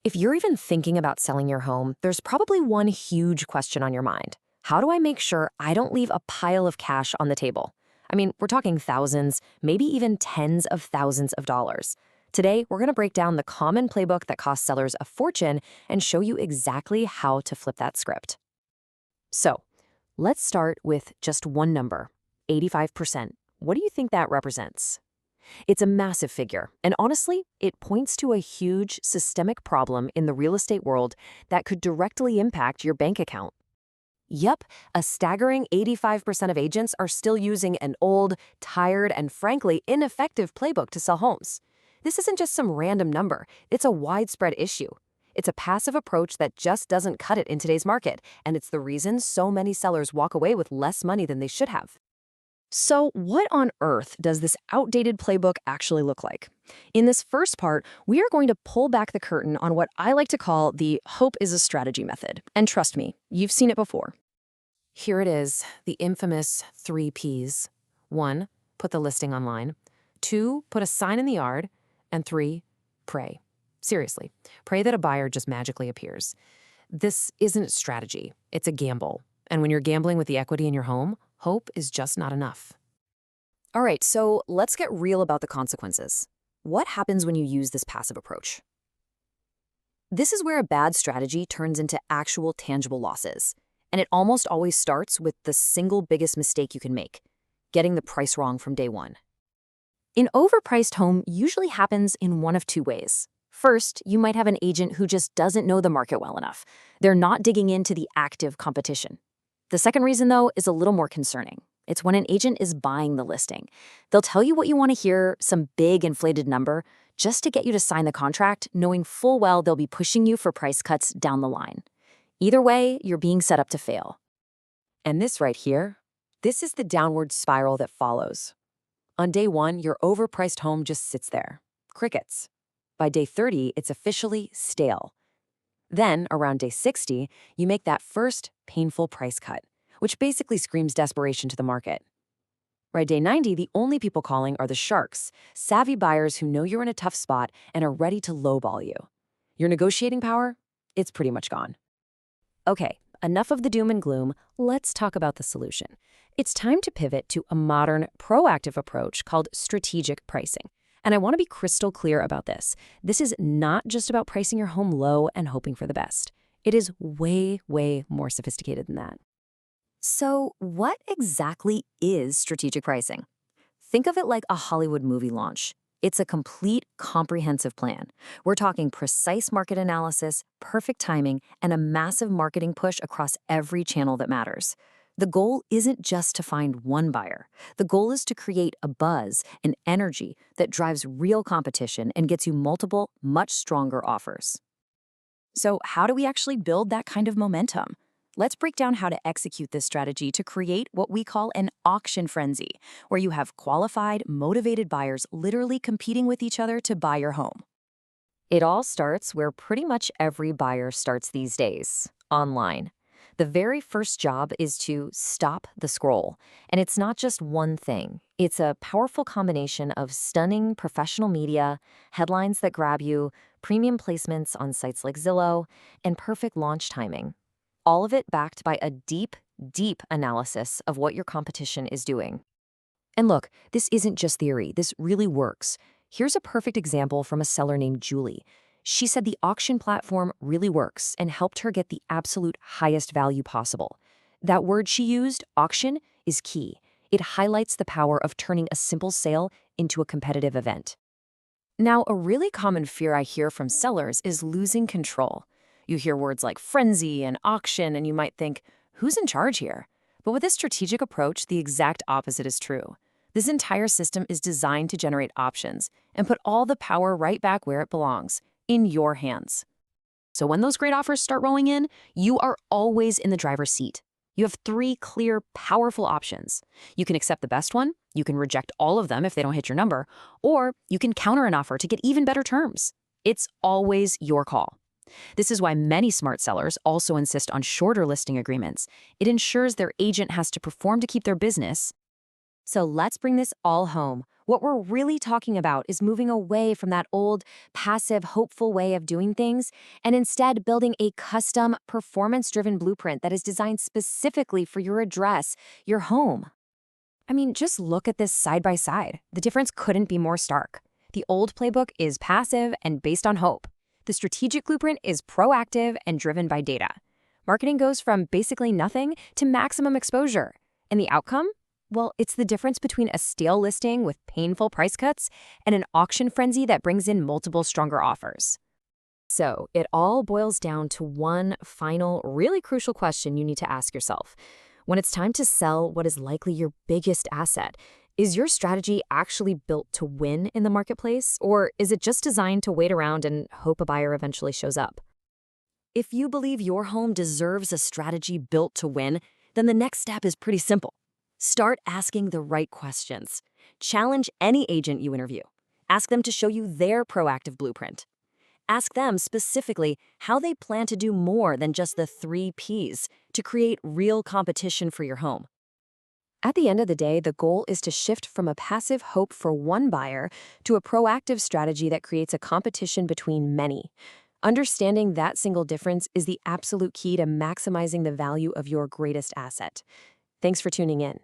If you're even thinking about selling your home, there's probably one huge question on your mind. How do I make sure I don't leave a pile of cash on the table? I mean, we're talking thousands, maybe even tens of thousands of dollars. Today, we're going to break down the common playbook that costs sellers a fortune and show you exactly how to flip that script. So, let's start with just one number, 85%. What do you think that represents? It's a massive figure, and honestly, it points to a huge systemic problem in the real estate world that could directly impact your bank account. Yup, a staggering 85% of agents are still using an old, tired, and frankly ineffective playbook to sell homes. This isn't just some random number, it's a widespread issue. It's a passive approach that just doesn't cut it in today's market, and it's the reason so many sellers walk away with less money than they should have. So, what on earth does this outdated playbook actually look like? In this first part, we are going to pull back the curtain on what I like to call the hope is a strategy method. And trust me, you've seen it before. Here it is, the infamous 3 Ps. 1, put the listing online. 2, put a sign in the yard. And 3, pray. Seriously, pray that a buyer just magically appears. This isn't a strategy, it's a gamble. And when you're gambling with the equity in your home, hope is just not enough. All right, so let's get real about the consequences. What happens when you use this passive approach? This is where a bad strategy turns into actual tangible losses. And it almost always starts with the single biggest mistake you can make, getting the price wrong from day one. An overpriced home usually happens in one of 2 ways. First, you might have an agent who just doesn't know the market well enough. They're not digging into the active competition. The second reason, though, is a little more concerning. It's when an agent is buying the listing. They'll tell you what you want to hear, some big inflated number, just to get you to sign the contract, knowing full well they'll be pushing you for price cuts down the line. Either way, you're being set up to fail. And this right here, this is the downward spiral that follows. On day 1, your overpriced home just sits there. Crickets. By day 30, it's officially stale. Then, around day 60, you make that first painful price cut, which basically screams desperation to the market. By day 90, the only people calling are the sharks, savvy buyers who know you're in a tough spot and are ready to lowball you. Your negotiating power? It's pretty much gone. Okay, enough of the doom and gloom. Let's talk about the solution. It's time to pivot to a modern, proactive approach called strategic pricing. And I want to be crystal clear about this. This is not just about pricing your home low and hoping for the best. It is way, way more sophisticated than that. So, what exactly is strategic pricing? Think of it like a Hollywood movie launch. It's a complete, comprehensive plan. We're talking precise market analysis, perfect timing, and a massive marketing push across every channel that matters. The goal isn't just to find one buyer. The goal is to create a buzz, an energy that drives real competition and gets you multiple, much stronger offers. So how do we actually build that kind of momentum? Let's break down how to execute this strategy to create what we call an auction frenzy, where you have qualified, motivated buyers literally competing with each other to buy your home. It all starts where pretty much every buyer starts these days, online. The very first job is to stop the scroll. And it's not just one thing. It's a powerful combination of stunning professional media, headlines that grab you, premium placements on sites like Zillow, and perfect launch timing. All of it backed by a deep, deep analysis of what your competition is doing. And look, this isn't just theory. This really works. Here's a perfect example from a seller named Julie. She said the auction platform really works and helped her get the absolute highest value possible. That word she used, auction, is key. It highlights the power of turning a simple sale into a competitive event. Now, a really common fear I hear from sellers is losing control. You hear words like frenzy and auction, and you might think, who's in charge here? But with this strategic approach, the exact opposite is true. This entire system is designed to generate options and put all the power right back where it belongs, in your hands. So when those great offers start rolling in, you are always in the driver's seat. You have 3 clear, powerful options. You can accept the best one, you can reject all of them if they don't hit your number, or you can counter an offer to get even better terms. It's always your call. This is why many smart sellers also insist on shorter listing agreements. It ensures their agent has to perform to keep their business. So let's bring this all home. What we're really talking about is moving away from that old, passive, hopeful way of doing things and instead building a custom, performance-driven blueprint that is designed specifically for your address, your home. I mean, just look at this side by side. The difference couldn't be more stark. The old playbook is passive and based on hope. The strategic blueprint is proactive and driven by data. Marketing goes from basically nothing to maximum exposure. And the outcome? Well, it's the difference between a stale listing with painful price cuts and an auction frenzy that brings in multiple stronger offers. So, it all boils down to one final, really crucial question you need to ask yourself. When it's time to sell what is likely your biggest asset, is your strategy actually built to win in the marketplace, or is it just designed to wait around and hope a buyer eventually shows up? If you believe your home deserves a strategy built to win, then the next step is pretty simple. Start asking the right questions. Challenge any agent you interview. Ask them to show you their proactive blueprint. Ask them specifically how they plan to do more than just the 3 Ps to create real competition for your home. At the end of the day, the goal is to shift from a passive hope for one buyer to a proactive strategy that creates a competition between many. Understanding that single difference is the absolute key to maximizing the value of your greatest asset. Thanks for tuning in.